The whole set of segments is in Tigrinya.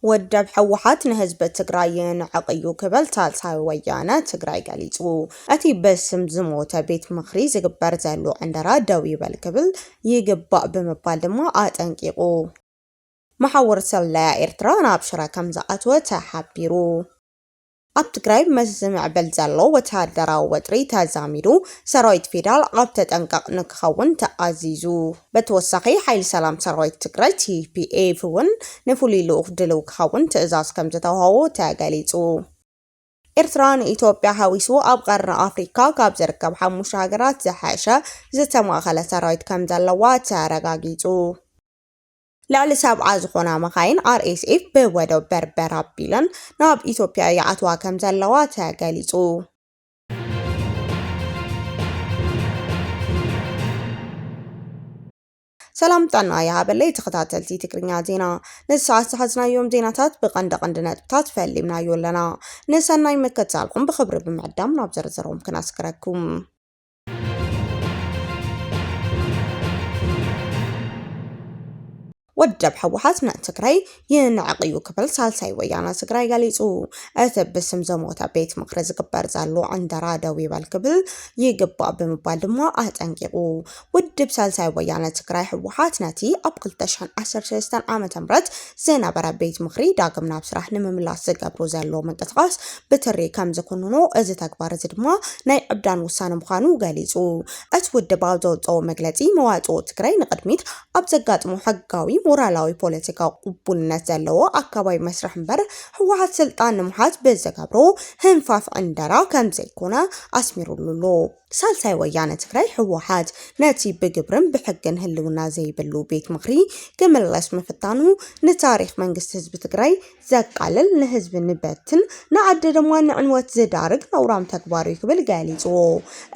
ወደብ ሕወሓት ንህዝቢ ትግራይ ንዕቅዩ ክብል ሳልሳይ ወያነ ትግራይ ገሊጹ እቲ በስም ዝሞተ ቤት ምኽሪ ዝግበር ዘሎ ዕንደራ ደው ይበል ክብል ይግባእ ብምባል ድማ አጠንቂቁ መሓወር ሰላያ ኤርትራ ናብ ሽረ ከም ዝኣተወ ተሓቢሩ ኣብ ትግራይ መዝምዕብል ዘሎ ወተሃደራዊ ወጥሪ ተዛሚዱ ሰራዊት ፌደራል ኣብ ተጠንቀቕ ንክኸውን ተኣዚዙ በተወሳኺ ሓይሊ ሰላም ሰራዊት ትግራይ TPF እውን ንፍሉይ ልኡኽ ድልው ክኸውን ትዕዛዝ ከም ዝተውሃቦ ተገሊጹ ኤርትራ ንኢትዮጵያ ሓዊሱ ኣብ ቀርኒ ኣፍሪካ ካብ ዝርከብ 5 ሃገራት ዝሓሸ ዝተማኸለ ሰራዊት ከም ዘለዋ ተረጋጊጹ ልዕሊ 70 ዝኾና መኻይን RSF ብወደብ በርበራ ኣቢለን ናብ ኢትዮጵያ ይኣትዋ ከም ዘለዋ ተገሊጹ ሰላም ጠና ያበለይ ተኸታተልቲ ትግርኛ ዜና ንሰዓት ዝሓዝናዮም ዜናታት ብቐንድ ነጥብታት ፈሊምናዮ ኣለና ንሰናይ መከታተልኩም ብኽብሪ ብምዕዳም ናብ ዝርዝሮም ክናስከረኩም ወደብ ሕወሓት ንትግራይ ይንዕቅዩ ክብል ሳልሳይ ወያነ ትግራይ ገሊጹ እቲ ብስም ዝሞተ ቤት ምኽሪ ዝግበር ዘሎ ዕንደራ ደው ይበል ክብል ይግባእ ብምባል ድማ አጠንቂቁ ውድብ ሳልሳይ ወያነ ትግራይ ሕወሓት ነቲ ኣብ 2013 ዓመተ ምህረት ዝነበረ ቤት ምኽሪ ዳግም ናብ ስራሕ ንምምላስ ዝገብሩ ዘሎ ምንቅስቓስ ብትሪ ከም ዝኩንኖ እዚ ተግባር እዚ ድማ ናይ ዕብዳን ውሳነ ምዃኑ ገሊጹ እቲ ውድብ ኣብ ዘውፅኦ መግለጺ መዋጽኦ ትግራይ ንቅድሚት ኣብ ዘጋጥሞ ሕጋዊ ሞራላዊ ፖለቲካዊ ቅቡልነት ዘለዎ አካባቢ መስርሕ እምበር ሕወሓት ስልጣን ንምሓዝ ብዝገብሮ ህንፋፍ ዕንደራ ከም ዘይኮነ ኣስሚሩሉ ሳልሳይ ወያነ ትግራይ ሕወሓት ነቲ ብግብርን ብሕግን ህልውና ዘይብሉ ቤት ምኽሪ ክምለስ ምፍታኑ ንታሪኽ መንግስቲ ህዝቢ ትግራይ ዘቃልል ንህዝቢ ንበትን ንዓዲ ድማ ንዕንወት ዝዳርግ ነውራም ተግባር ክብል ገሊጹ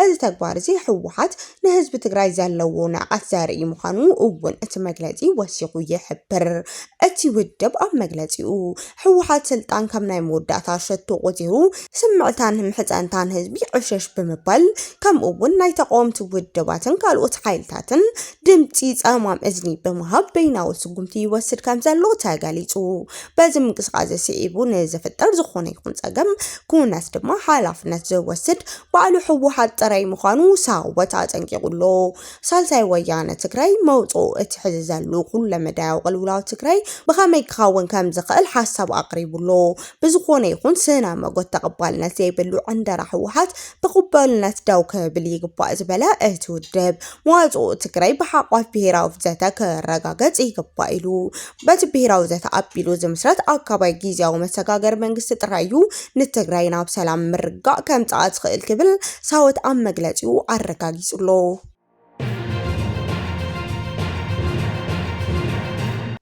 እዚ ተግባር እዚ ሕወሓት ንህዝቢ ትግራይ ዘለዎ ንዓት ዘርኢ ምዃኑ እውን እቲ መግለጺ ወሲኹ ይሕብር እቲ ውድብ ኣብ መግለጺኡ ሕወሓት ስልጣን ከም ናይ መወዳእታ ሸቶ ቆፂሩ ስምዕታን ምሕፀንታን ህዝቢ ዕሸሽ ብምባል ከምኡውን ናይ ተቃወምቲ ውድባትን ካልኦት ሓይልታትን ድምፂ ጸማም እዝኒ ብምሃብ በይናዊ ስጉምቲ ይወስድ ከም ዘሎ ተገሊጹ በዚ ምንቅስቃሴ ሲዒቡ ንዝፍጠር ዝኾነ ይኹን ፀገም ኩናት ድማ ሓላፍነት ዝወስድ ባዕሉ ሕወሓት ጥራይ ምዃኑ ሳወት አጠንቂቁሎ ሳልሳይ ወያነ ትግራይ መውጽኦ እቲ ሕዚ ዘሎ ኩሉ መዳያው ቅልውላው ትግራይ ብኸመይ ክኸውን ከም ዝኽእል ሓሳብ ኣቅሪቡሎ ብዝኾነ ይኹን ስነ መጎት ተቐባልነት ዘይብሉ ዕንደራ ሕወሓት ብቕባልነት ዳው ክብል ይግባእ ዝበለ እቲ ውድብ መዋጽኦ ትግራይ ብሓቋፍ ብሄራዊ ፍትሒ ከረጋገጽ ይግባእ ኢሉ በቲ ብሄራዊ ዘተ ኣቢሉ ዝምስረት ኣካባቢ ጊዜያዊ መሰጋገር መንግስቲ ጥራዩ ንትግራይ ናብ ሰላም ምርጋዕ ከም ጻዕት ክእል ክብል ሳወት ኣብ መግለጺኡ ኣረጋጊጹሎ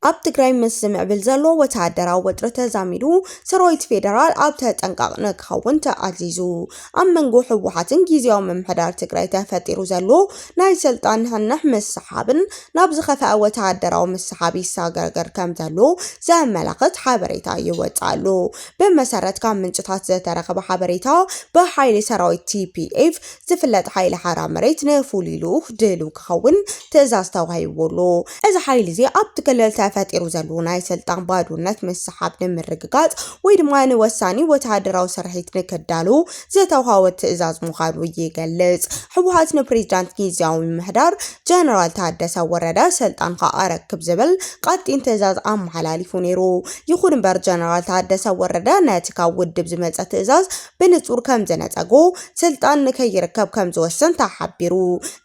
ኣብ ትግራይ ምስምዕብል ዘሎ ወተሃደራዊ ወጥሪ ተዛሚዱ ሰራዊት ፌደራል ኣብ ተጠንቀቕ ንክኸውን ተኣዚዙ ኣብ መንጎ ሕወሓትን ጊዜያዊ ምምሕዳር ትግራይ ተፈጢሩ ዘሎ ናይ ስልጣን ህንሕ ምስሓብን ናብ ዝኸፈአ ወተሃደራዊ ምስሓብ ይሰጋገር ከም ዘሎ ዘመላኽት ሓበሬታ ይወጻሉ ብመሰረት ካብ ምንጭታት ዝተረኸበ ሓበሬታ ብሓይሊ ሰራዊት TPF ዝፍለጥ ሓይሊ ሓራ መሬት ንፍሉይ ልኡኽ ድልው ክኸውን ትዕዛዝ ተዋሂብዎ እዚ ሓይሊ እዚ ኣብ ትክልል ፈጢሩ ዘሎ ናይ ስልጣን ባዶነት ምስሓብ ንምርግጋጽ ወይ ድማ ንወሳኒ ወተሃደራዊ ስርሒት ንክዳሉ ዝተውሃበ ትዕዛዝ ምዃኑ ይገልጽ ሕወሓት ንፕሬዝዳንት ጊዜያዊ ምምሕዳር ጀነራል ታደሰ ወረደ ስልጣን ከኣረክብ ዝብል ቃጢን ትዕዛዝ ኣመሓላሊፉ ነይሩ ይኹን እምበር ጀነራል ታደሰ ወረደ ነቲ ካብ ውድብ ዝመጸ ትዕዛዝ ብንጹር ከም ዝነጸጎ ስልጣን ንከይርከብ ከም ዝወሰን ተሓቢሩ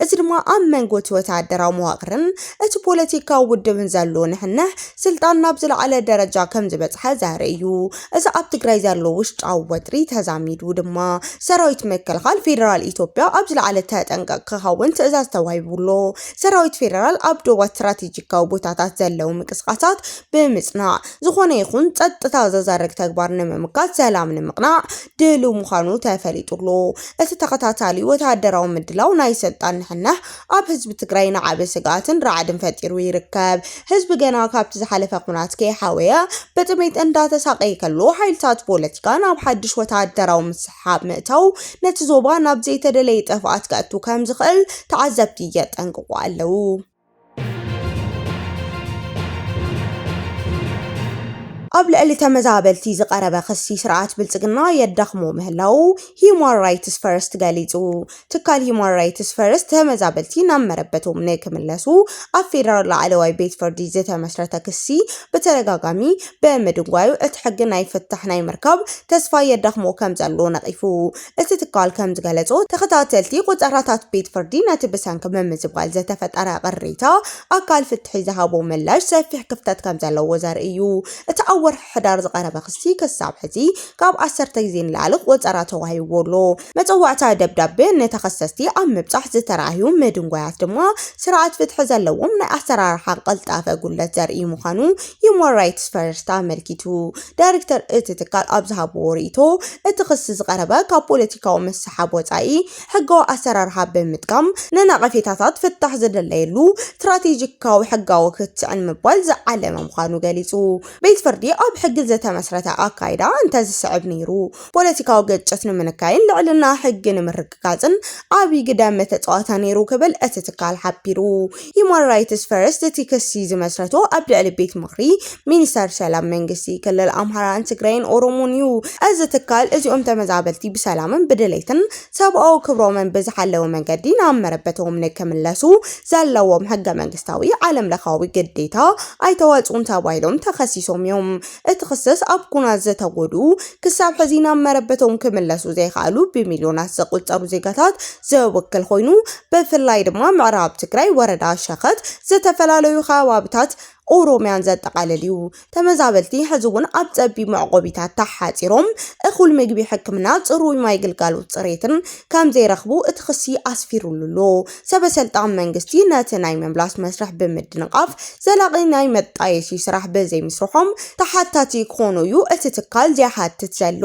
እዚ ድማ ኣብ መንጎ ወተሃደራዊ መዋቕርን እቲ ፖለቲካዊ ውድብን ዘሎ ንሕና ስልጣን ናብ ዝለዓለ ደረጃ ከም ዝበጽሐ ዘርኢ እዩ እዚ ኣብ ትግራይ ዘሎ ውሽጣዊ ወጥሪ ተዛሚዱ ድማ ሰራዊት መከላኸሊ ፌደራል ኢትዮጵያ ኣብ ዝለዓለ ተጠንቀቕ ክኸውን ትዕዛዝ ተዋሂብሎ ሰራዊት ፌደራል ኣብ ዶባ ስትራቴጂካዊ ቦታታት ዘለው ምንቅስቃሳት ብምጽናዕ ዝኾነ ይኹን ጸጥታ ዘዛረግ ተግባር ንምምካት ሰላም ንምቕናዕ ድልው ምዃኑ ተፈሊጡሎ እቲ ተኸታታሊ ወተሃደራዊ ምድላው ናይ ስልጣን ንሕንሕ ኣብ ህዝቢ ትግራይ ንዓበ ስጋትን ራዕድን ፈጢሩ ይርከብ ህዝቢ ገና ካብቲ ዝሓለፈ ኩናት ከይሓወየ በጥሜት እንዳተሳቀየ ከሎ ሓይልታት ፖለቲካ ናብ ሓድሽ ወተሃደራዊ ምስሓብ ምእታው ነቲ ዞባ ናብ ዘይተደለየ ጥፍኣት ከእቱ ከም ዝኽእል ተዓዘብቲ የጠንቅቁ ኣለው ኣብ ልዕሊ ተመዛበልቲ ዝቐረበ ክሲ ስርዓት ብልጽግና የዳኽሞ ምህላው ሂውማን ራይትስ ፈርስት ገሊጹ። ትካል ሂውማን ራይትስ ፈርስት ተመዛበልቲ ናብ መረበቶም ንክምለሱ ኣብ ፌደራል ላዕለዋይ ቤት ፍርዲ ዝተመስረተ ክሲ ብተደጋጋሚ ብምድንጓዩ እቲ ሕጊ ናይ ፍትሕ ናይ ምርካብ ተስፋ የዳኽሞ ከም ዘሎ ነቒፉ። እቲ ትካል ከም ዝገለጾ ተኸታተልቲ ቁጽራታት ቤት ፍርዲ ነቲ ብሰንኪ ምምዝባል ዝተፈጠረ ቅሬታ ኣካል ፍትሒ ዝሃቦ ምላሽ ሰፊሕ ክፍተት ከም ዘለዎ ዘርኢ እዩ። እቲ ወርሒ ሕዳር ዝቐረበ ክሲ ክሳብ ሕዚ ካብ 10 ግዜ ንላዕሊ ቆፀራ ተዋሂብዎ። መጽዋዕታ ደብዳቤ ነተኸሰስቲ ኣብ ምብጻሕ ዝተራእዩ ምድንጓያት ድማ ስርዓት ፍትሒ ዘለዎም ናይ ኣሰራርሓ ቀልጣፈ ጉለት ዘርኢ ምዃኑ ሂውማን ራይትስ ፈርስት ኣመልኪቱ። ዳይሬክተር እቲ ትካል ኣብ ዝሃብዎ ርእይቶ እቲ ክሲ ዝቐረበ ካብ ፖለቲካዊ መስሓብ ወጻኢ ሕጋዊ ኣሰራርሓ ብምጥቃም ንነቐፌታታት ፍታሕ ዝደለየሉ ስትራቴጂካዊ ሕጋዊ ክትዕን ምባል ዝዓለመ ምዃኑ ገሊጹ። ቤት ፍርዲ ኣብ ሕጊ ዝተመስረተ ኣካይዳ እንተዝስዕብ ነይሩ ፖለቲካዊ ግጭት ንምንካይን ልዕልና ሕጊ ንምርግጋጽን ዓብይ ግዳም ተጻዋታ ነይሩ ክብል እቲ ትካል ሓቢሩ። ሂውማን ራይትስ ፈርስት እቲ ክሲ ዝመስረቶ ኣብ ልዕሊ ቤት ምኽሪ ሚኒስተር ሰላም መንግስቲ ክልል ኣምሓራን ትግራይን ኦሮሞን እዩ። እዚ ትካል እዚኦም ተመዛበልቲ ብሰላምን ብድሌትን ሰብኣዊ ክብሮምን ብዝሓለወ መንገዲ ናብ መረበቶም ንክምለሱ ዘለዎም ሕገ መንግስታዊ ዓለም ለኻዊ ግዴታ ኣይተወጹን ተባሂሎም ተኸሲሶም እዮም። እቲ ክስስ ኣብ ኩናት ዝተጎዱ ክሳብ ሕዚ ናብ መረበቶም ክምለሱ ዘይከኣሉ ብሚልዮናት ዝቁጸሩ ዜጋታት ዝውክል ኮይኑ ብፍላይ ድማ ምዕራብ ትግራይ ወረዳ ሸኸት ዝተፈላለዩ ከባቢታት ኦሮሚያን ዘጠቃልል እዩ። ተመዛበልቲ ሕዝውን ኣብ ጸቢብ መዕቆቢታት ተሓጺሮም እኹል ምግቢ ሕክምና ጽሩይ ማይ ግልጋሎት ጽሬትን ከም ዘይረኽቡ እቲ ክሲ ኣስፊሩሉሎ። ሰበስልጣን መንግስቲ ነቲ ናይ መምላስ መስርሕ ብምድንቃፍ ዘላቒ ናይ መጣየሺ ስራሕ ብዘይምስርሖም ተሓታቲ ክኾኑ እዩ እቲ ትካል ዝሓትት ዘሎ።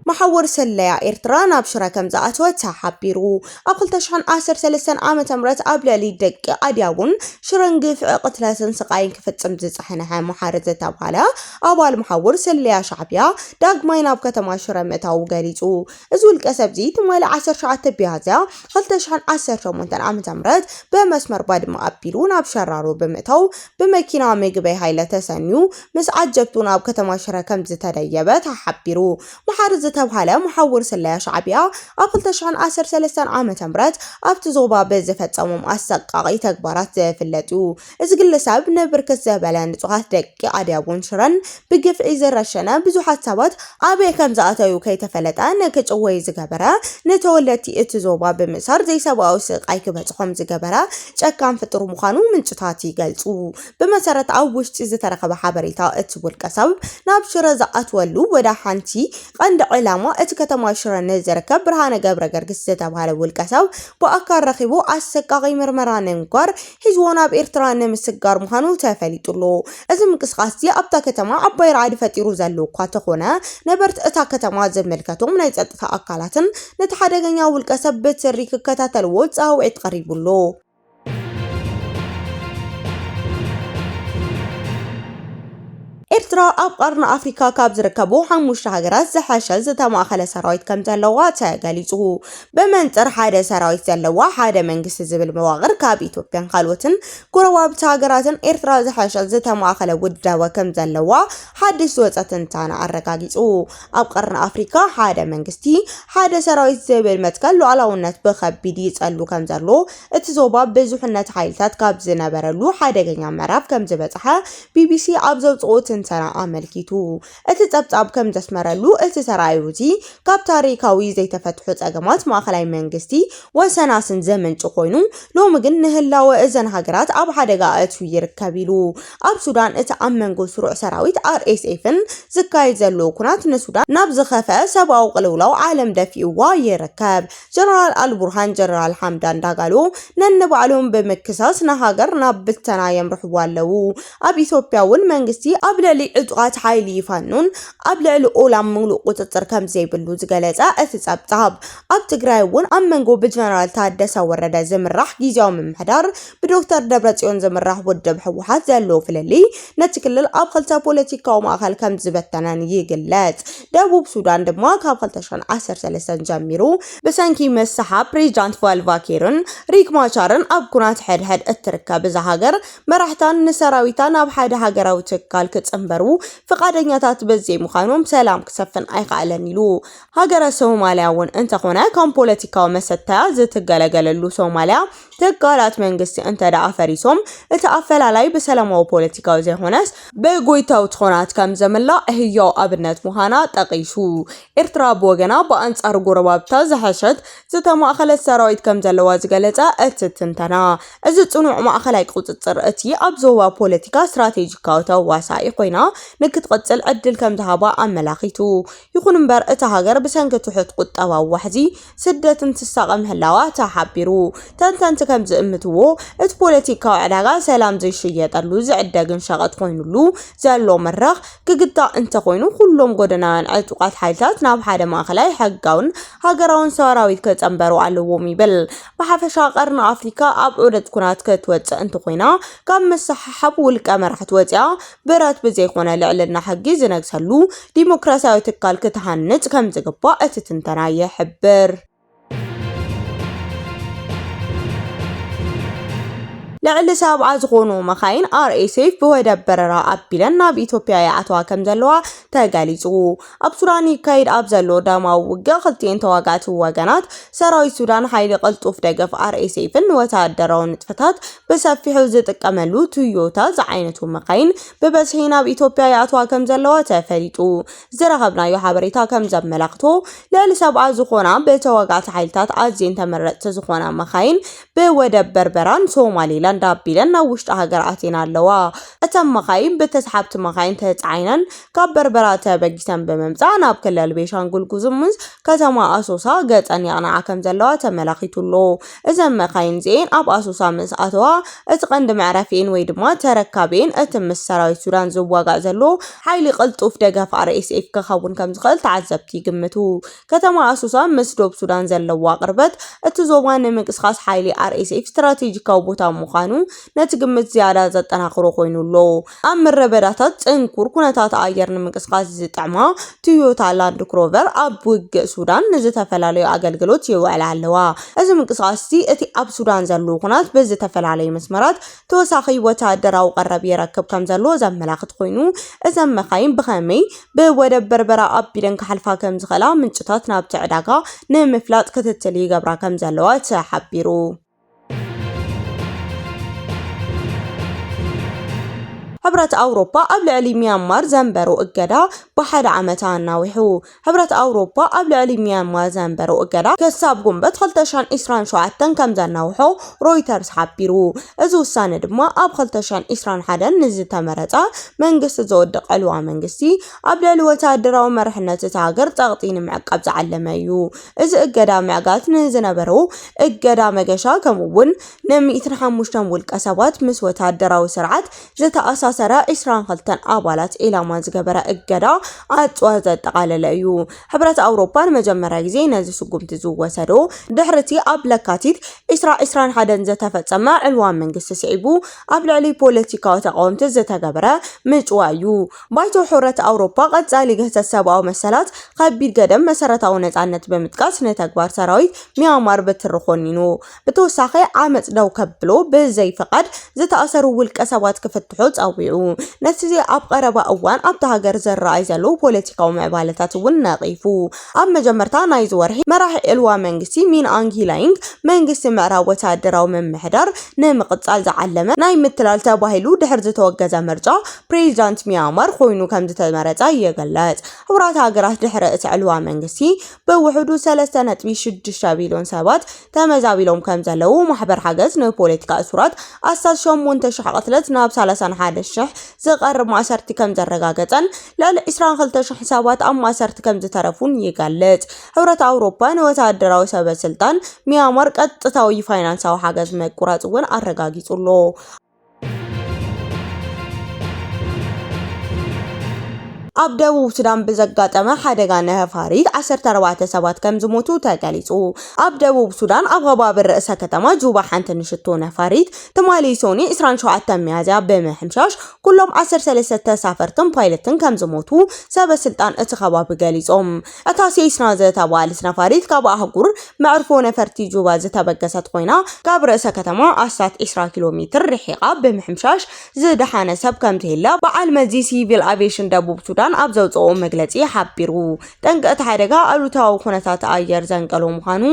محور سليا إيرترا نابشرا كم زعتوا تحبيرو أقل تشحن 13 عام تمرت قبل ليدك أدياون شرنقف قتلة سقاين كفت سمزز حنها محارزة تبغلا أول محور سليا شعبيا داق ما يناب كتماشرا متاو قاليزو أزول كسب زيت مال 10 شعات بيهازا أقل تشحن 10 عام تمرت بمسمر بعد ما أبيرو نابشرارو بمتاو بمكينا ميقبي هايلة تسنيو مس عجبتونا بكتماشرا كم زتريبا تحبيرو محارزة تبغلا محور سليا شعبيا أقل تشحن 13 عام تمرت أبت زوبا بزفت صمم أسقاقي تكبرات زفلتو إزقل ساب نبركز زبالان تغاث دك عديابون شرن بقف إزر رشنا بزو حسابات أبي كم زاتيو كي تفلتان كتعوي زقبرا نتولتي اتزوبا بمسار زي ساباو سقاي كبتخم زقبرا شاكام فترو مخانو من شتاتي قلتو بمسارة أوشت زترقب حبريتا اتبول كسب نابشر زاتولو ودا حانتي قند علامة اتكتما شرن زركب برهان قبر قرقس زتابها والكسب وأكار رخيبو أسقاقي مرمران نمكار هجوانا بإرتران مسقار مخانو تفليتولو أزم قسقاسي أبتا كتما عباير عادفة روزالو قاتخونا نبرت اتا كتما زملكتهم نيزات أكالاتن نتحدقنيا والكسب بتسريك كتاتلووز أو اتقريبولو إرترا أب قرن أفريقيا كاب زركبو حموش هاجرات زحاشل زتماخل سرايت كم زلوات قاليزو بمنتر حدا سرايت زلوا حدا منجس زبل مواغر كاب إثيوبيا قالوتن كرواب تاجراتن إرترا زحاشل زتماخل ودا وكم زلوا حد سوتن تانا الرقاقيزو أب قرن أفريقيا حدا منجستي حدا سرايت زبل متكل على ونت بخب بديت قالو كم زلو اتزوبا بزحنة حيلتات كاب زنبرلو حدا جنيا مراف كم زبتها BBC أبزوت صوت سرا أملكيتو اتتصبصب كم تسمرلو اتسرايوزي كاب تاريخاوي زي تفتحو صقمات ماخلاي منغستي وسناسن زمن چخوينو لوم ግን نهلاو እዘን ሃገራት ኣብ ሓደጋ ኣትዩ ይርከቢሉ ኣብ ሱዳን እቲ ኣብ መንጎ ስሩዕ ሰራዊት RSFን ዝካየድ ዘሎ ኩናት ንሱዳን ናብ ዝኸፈ ሰብኣዊ ቅልውላው ዓለም ደፊኡዋ ይርከብ ጀነራል አልቡርሃን ጀነራል ሐምዳን ዳጋሎ ነንባዕሎም በመክሳስ ንሃገር ናብ ብተና የምርሕዋ ኣለው ኣብ ኢትዮጵያውን መንግስቲ ኣብ ልዕሊ ዕጡቃት ሓይሊ ይፋኑን ኣብ ልዕሊ ኦላም ምሉእ ቁፅፅር ከም ዘይብሉ ዝገለጸ እቲ ጸብጻብ ኣብ ትግራይ እውን ኣብ መንጎ ብጀነራል ታደሰ ወረደ ዝምራሕ ጊዜያዊ ምምሕዳር ብዶክተር ደብረጽዮን ዝምራሕ ውድብ ሕወሓት ዘሎ ፍልሊ ነቲ ክልል ኣብ ክልተ ፖለቲካዊ ማእከል ከም ዝበተነን ይግለጽ። ደቡብ ሱዳን ድማ ካብ 2013 ጀሚሩ ብሰንኪ መሰሓብ ፕሬዚዳንት ቫልቫኪርን ሪክ ማቻርን ኣብ ኩናት ሕድሕድ እትርከብ እዛ ሃገር መራሕታን ንሰራዊታን ኣብ ሓደ ሃገራዊ ትካል ክጽንበሩ ፍቃደኛታት በዘይ ምዃኖም ሰላም ክሰፍን ኣይከኣለን ኢሉ። ሃገረ ሶማልያ እውን እንተኾነ ከም ፖለቲካዊ መሰተያ ዝትገለገለሉ ሶማልያ ተጋላት መንግስቲ እንተዳ ፈሪሶም እቲ ኣፈላላይ ብሰላማዊ ፖለቲካዊ ዘይኾነስ በጎይታዊ ትኾናት ከም ዘመላ ህያው ኣብነት ምዃና ጠቂሱ። ኤርትራ ብወገና በኣንጻር ጎረባብታ ዝሐሸት ዝተማእኸለት ሰራዊት ከም ዘለዋ ዝገለጸ እቲ ትንተና እዚ ጽኑዕ ማእኸላይ ቁፅጽር እቲ ኣብ ዞባ ፖለቲካ ስትራቴጂካዊ ተዋሳኢ ኮይና ንክትቀጽል ዕድል ከም ዝሃባ ኣመላኺቱ። ይኹን እምበር እቲ ሃገር ብሰንኪ ትሑት ቁጠባዊ ዋሕዚ ስደትን ትሳቐ ምህላዋ ተሓቢሩ። ተንተንቲ ከም ዝእምትዎ እቲ ፖለቲካዊ ዕዳጋ ሰላም ዘይሽየጠሉ ዝዕደግን ሸቐጥ ኮይኑሉ ዘሎ መራኽ ክግዳእ እንተኮይኑ ኩሎም ጎደናውያን ዕጡቃት ሓይልታት ናብ ሓደ ማእኸላይ ሕጋውን ሃገራውን ሰራዊት ከጸንበሩ ኣለዎም ይብል። ብሓፈሻ ቀርኒ ኣፍሪካ ኣብ ዑደት ኩናት ክትወፅእ እንተኮይና ካብ መሰሓሓብ ውልቀ መራሕቲ ወፂኣ ብረት ብዘይኮነ ልዕልና ሕጊ ዝነግሰሉ ዲሞክራሲያዊ ትካል ክትሃንጽ ከም ዝግባእ እቲ ትንተና ይሕብር። ልዕሊ ሰብዓ ዝኾኑ መኻይን RSF ብወደብ በረራ ኣቢለን ናብ ኢትዮጵያ ይኣትዋ ከም ዘለዋ ተገሊጹ። ኣብ ሱዳን ይካየድ ኣብ ዘሎ ደማዊ ውግእ ክልቲአን ተዋጋእቲ ወገናት ሰራዊት ሱዳን ሓይሊ ቅልጡፍ ደገፍ RSFን ወተሃደራዊ ንጥፈታት ብሰፊሑ ዝጥቀመሉ ቶዮታ ዝዓይነቱ መኻይን ብበዝሒ ናብ ኢትዮጵያ ይኣትዋ ከም ዘለዋ ተፈሊጡ። ዝረኸብናዮ ሓበሬታ ከም ዘመላኽቶ ልዕሊ ሰብዓ ዝኾና ብተዋጋእቲ ሓይልታት ኣዝየን ተመረፅቲ ዝኾና መኻይን ብወደብ በርበራን ሶማሌላንድ ዳቢለን ናብ ውሽጢ ሃገር ኣቴና ኣለዋ። እተን መኻይን ብተስሓብቲ መኻይን ተጻዒነን ካብ በርበራ ተበጊሰን ብምምጻእ ናብ ክልል ቤንሻንጉል ጉሙዝ ከተማ ኣሶሳ ገጸን ይቕንዓ ከም ዘለዋ ተመላኺቱሎ። እዘን መኻይን እዚአን ኣብ ኣሶሳ ምስ ኣተዋ እቲ ቀንዲ መዕረፊአን ወይ ድማ ተረካቢአን እቲ ምስ ሰራዊት ሱዳን ዝዋጋእ ዘሎ ሓይሊ ቅልጡፍ ደገፍ RSF ክኸውን ከም ዝኽእል ተዓዘብቲ ይግምቱ። ከተማ ኣሶሳ ምስ ዶብ ሱዳን ዘለዋ ቅርበት እቲ ዞባ ንምንቅስቓስ ሓይሊ RSF ስትራቴጂካዊ ቦታ ምዃኑ ነቲ ግምት ዝያዳ ዘጠናኽሮ ኮይኑሎ። ኣብ ምረበዳታት ጽንኩር ኩነታት ኣየር ንምንቅስቓስ ዝጥዕማ ቶዮታ ላንድ ክሮቨር ኣብ ውግእ ሱዳን ንዝተፈላለዩ ኣገልግሎት ይውዕላ ኣለዋ። እዚ ምንቅስቓስ እቲ ኣብ ሱዳን ዘሎ ኩናት ብዝተፈላለዩ መስመራት ተወሳኺ ወተሃደራዊ ቀረብ ይረክብ ከም ዘሎ ዘመላኽት ኮይኑ እዘን መኻይን ብኸመይ ብወደብ በርበራ ኣቢለን ክሓልፋ ከም ዝኽእላ ምንጭታት ናብቲ ዕዳጋ ንምፍላጥ ክትትል ይገብራ ከም ዘለዋ ተሓቢሩ። ሕብረት ኣውሮፓ ኣብ ልዕሊ ሚያንማር ዘንበሩ እገዳ ብሓደ ዓመት ኣናዊሑ። ሕብረት ኣውሮፓ ኣብ ልዕሊ ሚያንማር ዘንበሩ እገዳ ክሳብ ጉንበት 2027 ከም ዘናውሖ ሮይተርስ ሓቢሩ። እዚ ውሳነ ድማ ኣብ 2021 ንዝተመረጸ መንግስቲ ዝወድቕ ዕልዋ መንግስቲ ኣብ ልዕሊ ወተሃደራዊ መርሕነት እቲ ሃገር ጸቕጢ ንምዕቃብ ዝዓለመ እዩ። እዚ እገዳ ምዕጋት ንዝነበሩ እገዳ መገሻ ከምኡውን ን105 ውልቀ ሰባት ምስ ወተሃደራዊ ስርዓት ዝተኣሳሰረ 22 ኣባላት ኢላማ ዝገበረ እገዳ ኣጽዋር ዘጠቓለለ እዩ። ሕብረት ኣውሮፓ ንመጀመርያ ግዜ ነዚ ስጉምቲ ዝወሰዶ ድሕርቲ ኣብ ለካቲት 2021 ዝተፈጸመ ዕልዋ መንግስቲ ስዒቡ ኣብ ልዕሊ ፖለቲካዊ ተቃወምቲ ዝተገበረ ምጽዋ እዩ። ባይቶ ሕብረት ኣውሮፓ ቀጻሊ ገህሰት ሰብኣዊ መሰላት ከቢድ ገደም መሰረታዊ ነጻነት ብምጥቃስ ንተግባር ሰራዊት ሚያንማር ብትሪ ኾኒኑ ብተወሳኺ ዓመጽ ደው ከብሎ ብዘይፍቃድ ዝተኣሰሩ ውልቀ ሰባት ክፍትሑ ጸዊዑ። ነቲ ኣብ ቀረባ እዋን ኣብታ ሃገር ዝረኣይ ዘሎ ፖለቲካዊ ምዕባለታት እውን ነቒፉ። ኣብ መጀመርታ ናይ ዝወርሒ መራሒ ዕልዋ መንግስቲ ሚን ኣንግ ላይንግ መንግስቲ ምዕራብ ወተሃደራዊ ምምሕዳር ንምቕጻል ዝዓለመ ናይ ምትላል ተባሂሉ ድሕሪ ዝተወገዘ ምርጫ ፕሬዚዳንት ሚያንማር ኮይኑ ከም ዝተመረጸ ይገልጽ። ሕብራት ሃገራት ድሕሪ እቲ ዕልዋ መንግስቲ ብውሕዱ 3.6 ቢልዮን ሰባት ተመዛቢሎም ከም ዘለዉ ማሕበር ሓገዝ ንፖለቲካ እሱራት ኣሳስ 8,000 ቅትለት ናብ 31,000 ዝቐርብ ማእሰርቲ ከም ዘረጋገጸን ልዕሊ 22,000 ሰባት ኣብ ማእሰርቲ ከም ዝተረፉን ይገልጽ። ሕብረት ኣውሮፓ ንወተሃደራዊ ሰበስልጣን ሚያንማር ቀጥታዊ ፋይናንሳዊ ሓገዝ መቁረጽ እውን ኣረጋጊጹሎ። ኣብ ደቡብ ሱዳን ብዘጋጠመ ሓደጋ ነፋሪት 14 ሰባት ከም ዝሞቱ ተገሊጹ። ኣብ ደቡብ ሱዳን ኣብ ከባቢ ርእሰ ከተማ ጁባ ሓንቲ ንሽቶ ነፋሪት ትማሊ ሶኒ 27 ሚያዝያ ብምሕምሻሽ ኩሎም 13 ተሳፈርትን ፓይለትን ከም ዝሞቱ ሰበስልጣን እቲ ከባቢ ገሊጾም። እታ ሴስና ዝተባሃለት ነፋሪት ካብ ኣህጉር መዕርፎ ነፈርቲ ጁባ ዝተበገሰት ኮይና ካብ ርእሰ ከተማ ኣስታት 20 ኪሎ ሜትር ርሒቓ ብምሕምሻሽ ዝደሓነ ሰብ ከም ዝህላ በዓል መዚ ሲቪል አቪዬሽን ደቡብ ሱዳን ኣብ ዘውፅኦ መግለጺ ሓቢሩ። ጠንቂ እቲ ሓደጋ ኣሉታዊ ኩነታት ኣየር ዘንቀሎ ምዃኑ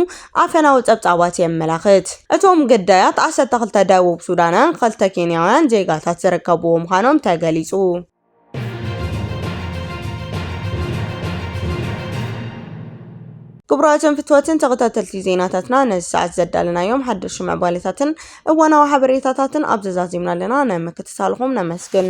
ኣፈናዊ ጸብጻባት የመላኽት። እቶም ግዳያት 12 ደቡብ ሱዳንን 2 ኬንያውያን ዜጋታት ዝርከብዎ ምዃኖም ተገሊጹ። ክቡራትን ፍትወትን ተኸታተልቲ ዜናታትና ነዚ ሰዓት ዘዳለናዮም ሓድሽ ምዕባለታትን እዋናዊ ሓበሬታታትን ኣብ ዘዛዚምና ኣለና። ናይ ምክትታልኩም ነመስግን።